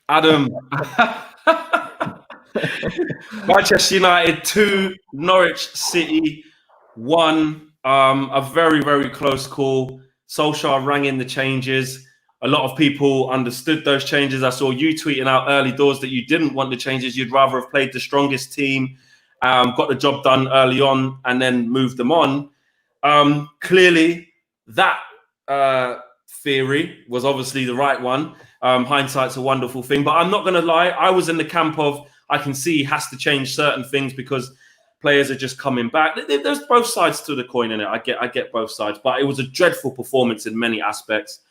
Adam. Manchester United 2, Norwich City 1. A very, very close call. Solskjaer rang in the changes. A lot of people understood those changes. I saw you tweeting out early doors that you didn't want the changes. You'd rather have played the strongest team, got the job done early on, and then moved them on. Clearly, that theory was obviously the right one. Hindsight's a wonderful thing. But I'm not going to lie. I was in the camp of I can see he has to change certain things because players are just coming back. There's both sides to the coin in it. I get both sides. But it was a dreadful performance in many aspects.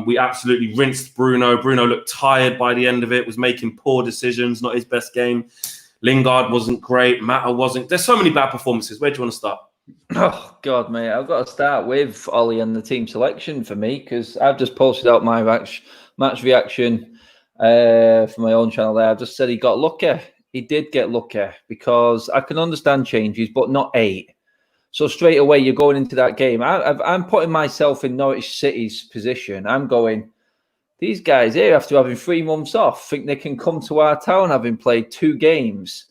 We absolutely rinsed Bruno. Bruno looked tired by the end of it, was making poor decisions, not his best game. Lingard wasn't great. Mata wasn't. There's so many bad performances. Where do you want to start? Oh, God, mate. I've got to start with Ollie and the team selection for me because I've just posted out my match reaction for my own channel there. I've just said he got lucky. He did get lucky because I can understand changes, but not 8. So straight away, you're going into that game. I'm putting myself in Norwich City's position. I'm going, these guys here, after having 3 months off, think they can come to our town having played 2 games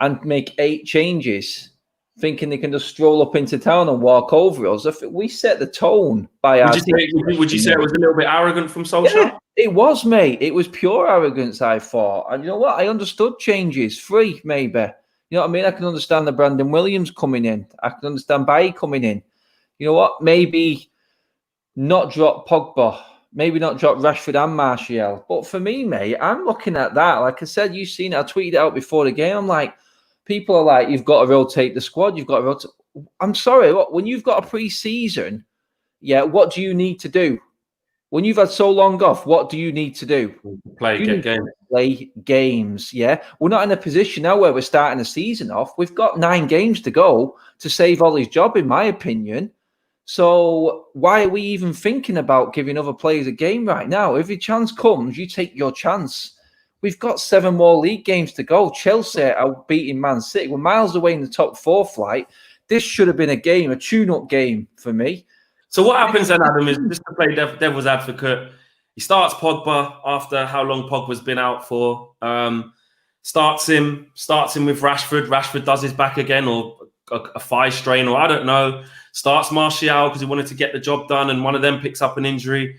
and make 8 changes, thinking they can just stroll up into town and walk over us. We set the tone by our team. Would you say it was a little bit arrogant from Solskjaer? Yeah, it was, mate. It was pure arrogance, I thought. And you know what? I understood changes. 3, maybe. You know what I mean? I can understand the Brandon Williams coming in. I can understand Bailly coming in. You know what? Maybe not drop Pogba. Maybe not drop Rashford and Martial. But for me, mate, I'm looking at that. Like I said, you've seen it. I tweeted it out before the game. I'm like, people are like, you've got to rotate the squad. You've got to rotate. I'm sorry. When you've got a pre-season, yeah, what do you need to do? When you've had so long off, what do you need to do? Play games, yeah. We're not in a position now where we're starting the season off. We've got 9 games to go to save Ollie's job, in my opinion. So why are we even thinking about giving other players a game right now? If your chance comes, you take your chance. We've got 7 more league games to go. Chelsea are beating Man City. We're miles away in the top 4 flight. This should have been a game, a tune-up game for me. So what happens then, Adam, is just to play devil's advocate. He starts Pogba after how long Pogba's been out for. Starts him with Rashford. Rashford does his back again, or a thigh strain, or I don't know. Starts Martial because he wanted to get the job done, and one of them picks up an injury.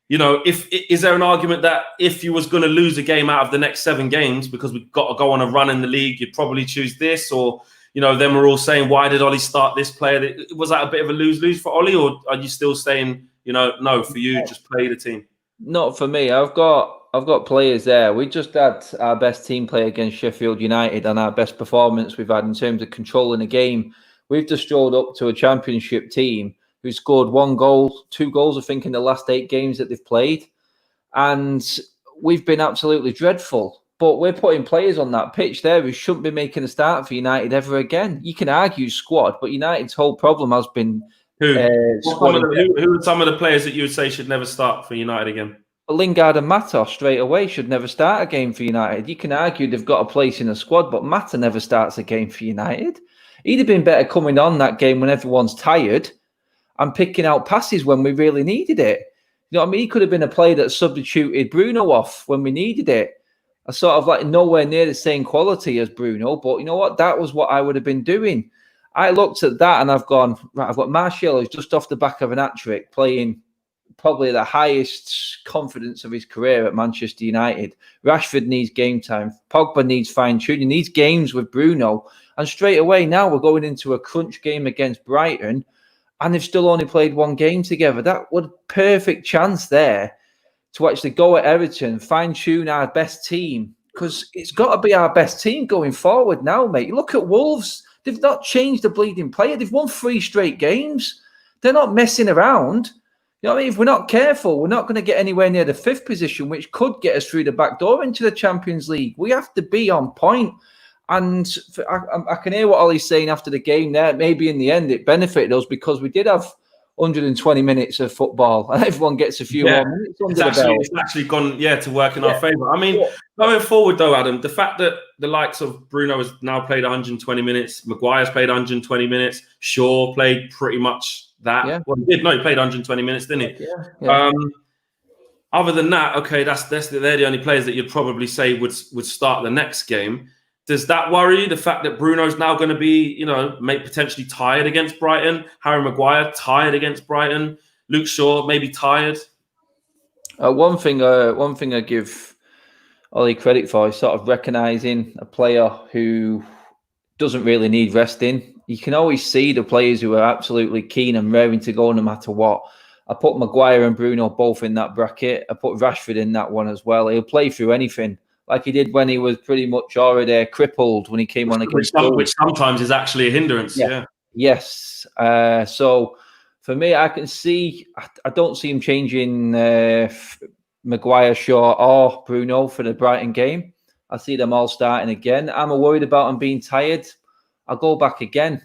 You know, is there an argument that if you was going to lose a game out of the next 7 games because we've got to go on a run in the league, you'd probably choose this? Or, you know, then we're all saying, why did Ollie start this player? Was that a bit of a lose-lose for Ollie, or are you still saying, you know, no, for you, just play the team? Not for me. I've got players there. We just had our best team play against Sheffield United and our best performance we've had in terms of controlling the game. We've just strolled up to a championship team who scored 1 goal, 2 goals, I think, in the last 8 games that they've played. And we've been absolutely dreadful. But we're putting players on that pitch there who shouldn't be making a start for United ever again. You can argue squad, but United's whole problem has been who are some of the players that you would say should never start for United again? Lingard and Mata straight away should never start a game for United. You can argue they've got a place in the squad, but Mata never starts a game for United. He'd have been better coming on that game when everyone's tired and picking out passes when we really needed it. You know what I mean? He could have been a player that substituted Bruno off when we needed it. I sort of like nowhere near the same quality as Bruno, but you know what? That was what I would have been doing. I looked at that and I've gone, right, I've got Martial who's just off the back of an hat-trick playing probably the highest confidence of his career at Manchester United. Rashford needs game time. Pogba needs fine-tuning. He needs games with Bruno. And straight away now we're going into a crunch game against Brighton and they've still only played 1 game together. That was a perfect chance there to actually go at Everton, fine-tune our best team, because it's got to be our best team going forward now, mate. Look at Wolves. They've not changed the bleeding player. They've won 3 straight games. They're not messing around. You know what I mean? If we're not careful, we're not going to get anywhere near the 5th position, which could get us through the back door into the Champions League. We have to be on point. And I can hear what Ollie's saying after the game there. Maybe in the end it benefited us because we did have 120 minutes of football and everyone gets a few more minutes under the belt. It's actually gone to work in our favour. I mean, going forward though, Adam, the fact that the likes of Bruno has now played 120 minutes, Maguire's played 120 minutes, Shaw played pretty much that. Yeah. Well, he played 120 minutes, didn't he? Yeah. other than that, okay, they're the only players that you'd probably say would start the next game. Does that worry you? The fact that Bruno's now going to be, potentially tired against Brighton, Harry Maguire tired against Brighton, Luke Shaw maybe tired. One thing I give Ollie credit for is sort of recognising a player who doesn't really need resting. You can always see the players who are absolutely keen and raring to go no matter what. I put Maguire and Bruno both in that bracket. I put Rashford in that one as well. He'll play through anything, like he did when he was pretty much already crippled when he came on against. Which sometimes is actually a hindrance. Yeah. Yes. So for me, I can see. I don't see him changing Maguire, Shaw, or Bruno for the Brighton game. I see them all starting again. I'm worried about them being tired. I'll go back again.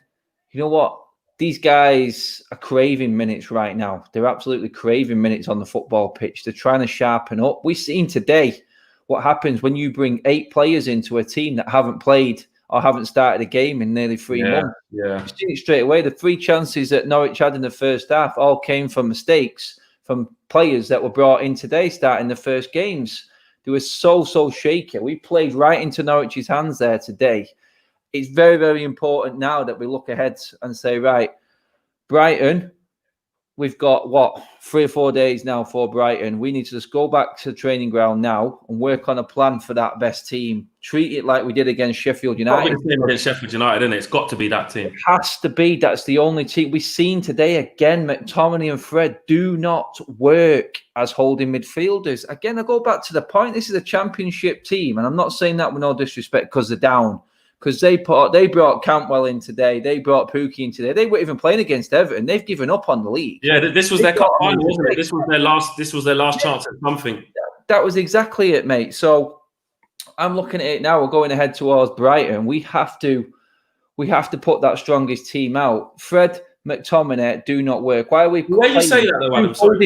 You know what? These guys are craving minutes right now. They're absolutely craving minutes on the football pitch. They're trying to sharpen up. We've seen today what happens when you bring 8 players into a team that haven't played or haven't started a game in nearly 3 months. Yeah. You've seen it straight away. The 3 chances that Norwich had in the first half all came from mistakes from players that were brought in today starting the first games. They were so shaky. We played right into Norwich's hands there today. It's very, very important now that we look ahead and say, right, Brighton, we've got, 3 or 4 days now for Brighton. We need to just go back to the training ground now and work on a plan for that best team. Treat it like we did against Sheffield United. Against Sheffield United, isn't it? It's got to be that team. It has to be. That's the only team. We've seen today again, McTominay and Fred do not work as holding midfielders. Again, I go back to the point. This is a championship team, and I'm not saying that with no disrespect because they're down. Because they brought Cantwell in today, they brought Pookie in today. They weren't even playing against Everton. They've given up on the league. Yeah, this was their cup final, wasn't it? This was their last chance at something. That was exactly it, mate. So I'm looking at it now. We're going ahead towards Brighton. We have to put that strongest team out. Fred, McTominay do not work. Why are we? Where you say that though, Adam? Sorry,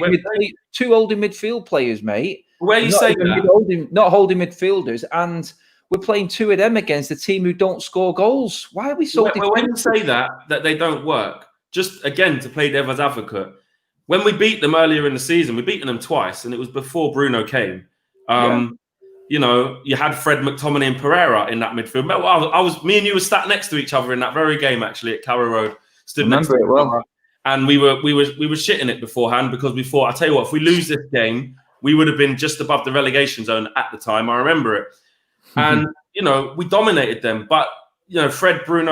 2 holding midfield players, mate. Where you say that? Not holding midfielders and. We're playing 2 of them against a team who don't score goals. Why are we so defensive? When you say that they don't work, just again to play devil's advocate, when we beat them earlier in the season, we've beaten them twice, and it was before Bruno came. You had Fred, McTominay, and Pereira in that midfield. Me and you were sat next to each other in that very game actually at Carrow Road. Stood next to each other, and we were shitting it beforehand because we thought, I tell you what, if we lose this game, we would have been just above the relegation zone at the time. I remember it. And, we dominated them. But, Pereira,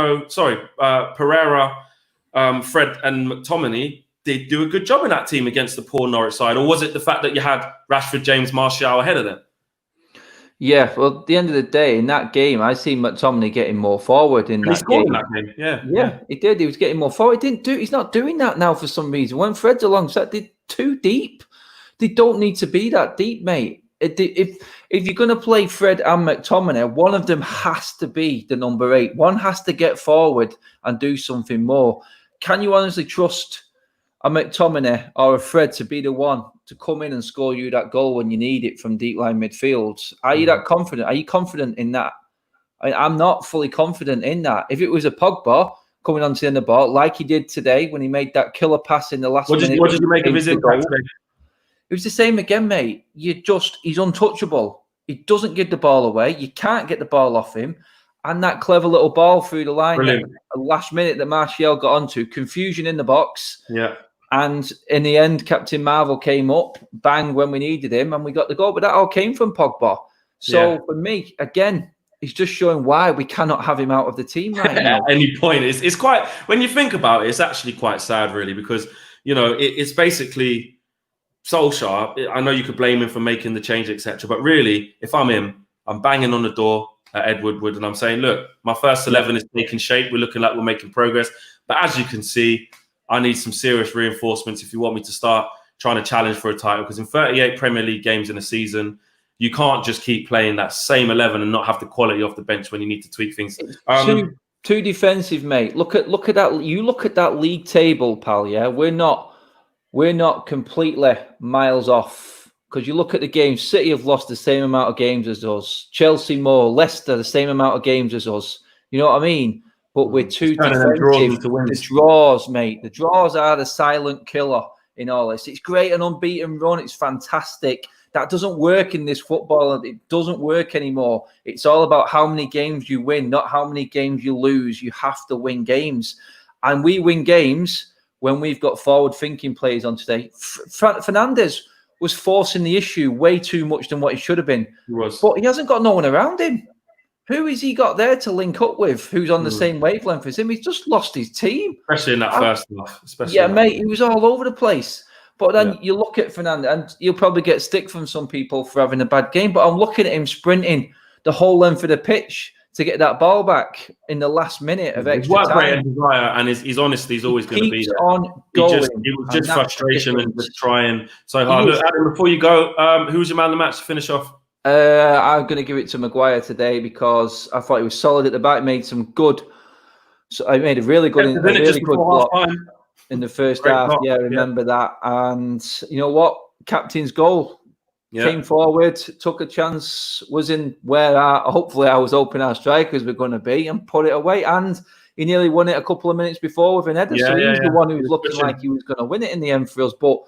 Fred and McTominay did do a good job in that team against the poor Norwich side. Or was it the fact that you had Rashford, James, Martial ahead of them? Yeah, well, at the end of the day, in that game, I see McTominay getting more forward in that game. Yeah, he did. He was getting more forward. He's not doing that now for some reason. When Fred's alongside, they're too deep. They don't need to be that deep, mate. If you're going to play Fred and McTominay, one of them has to be the number 8. One has to get forward and do something more. Can you honestly trust a McTominay or a Fred to be the one to come in and score you that goal when you need it from deep line midfield? Are you that confident? Are you confident in that? I'm not fully confident in that. If it was a Pogba coming onto the end of the ball, like he did today when he made that killer pass in the last minute. What did you make of his impact today? It was the same again, mate. He's untouchable. He doesn't give the ball away. You can't get the ball off him. And that clever little ball through the line at the last minute that Martial got onto, confusion in the box. Yeah. And in the end, Captain Marvel came up, bang, when we needed him, and we got the goal. But that all came from Pogba. So for me, again, he's just showing why we cannot have him out of the team right now. At any point. It's quite, when you think about it, it's actually quite sad, really, because, it's basically Solskjaer. I know you could blame him for making the change, etc. But really, if I'm him, I'm banging on the door at Ed Woodward and I'm saying, look, my first 11 is taking shape. We're looking like we're making progress. But as you can see, I need some serious reinforcements if you want me to start trying to challenge for a title. Because in 38 Premier League games in a season, you can't just keep playing that same 11 and not have the quality off the bench when you need to tweak things. Too defensive, mate. Look at that. You look at that league table, pal. Yeah, we're not completely miles off. Because you look at the games, City have lost the same amount of games as us. Chelsea more, Leicester the same amount of games as us. You know what I mean? But we're too defensive. The draws, mate. The draws are the silent killer in all this. It's great, an unbeaten run. It's fantastic. That doesn't work in this football. It doesn't work anymore. It's all about how many games you win, not how many games you lose. You have to win games. And we win games when we've got forward-thinking players on today. Fernandes was forcing the issue way too much than what he should have been. He was. But he hasn't got no one around him. Who has he got there to link up with who's on the same wavelength as him? He's just lost his team. Especially in that first half. Mate, he was all over the place. But then you look at Fernandes, and you'll probably get stick from some people for having a bad game, but I'm looking at him sprinting the whole length of the pitch to get that ball back in the last minute of extra time. His work rate and desire, and his honesty is always going to be there. On going. It was just frustration and just trying so hard. Look, Adam, before you go, who was your man of the match to finish off? I'm going to give it to Maguire today because I thought he was solid at the back, made some good. So I made a really good block in the first half. I remember that. And you know what? Captain's goal. Came forward, took a chance, was in where hopefully I was hoping our strikers were going to be, and put it away. And he nearly won it a couple of minutes before with an header. So he was the one who was looking like he was going to win it in the end for us. But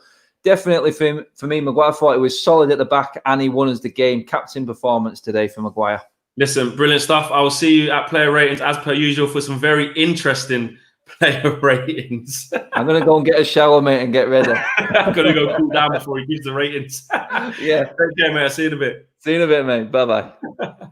definitely for me, Maguire thought he was solid at the back, and he won us the game. Captain performance today for Maguire. Listen, brilliant stuff. I will see you at player ratings as per usual for some very interesting player ratings. I'm going to go and get a shower, mate, and get ready. I'm going to go cool down before he gives the ratings. Yeah. Take care, mate. I'll see you in a bit. See you in a bit, mate. Bye-bye.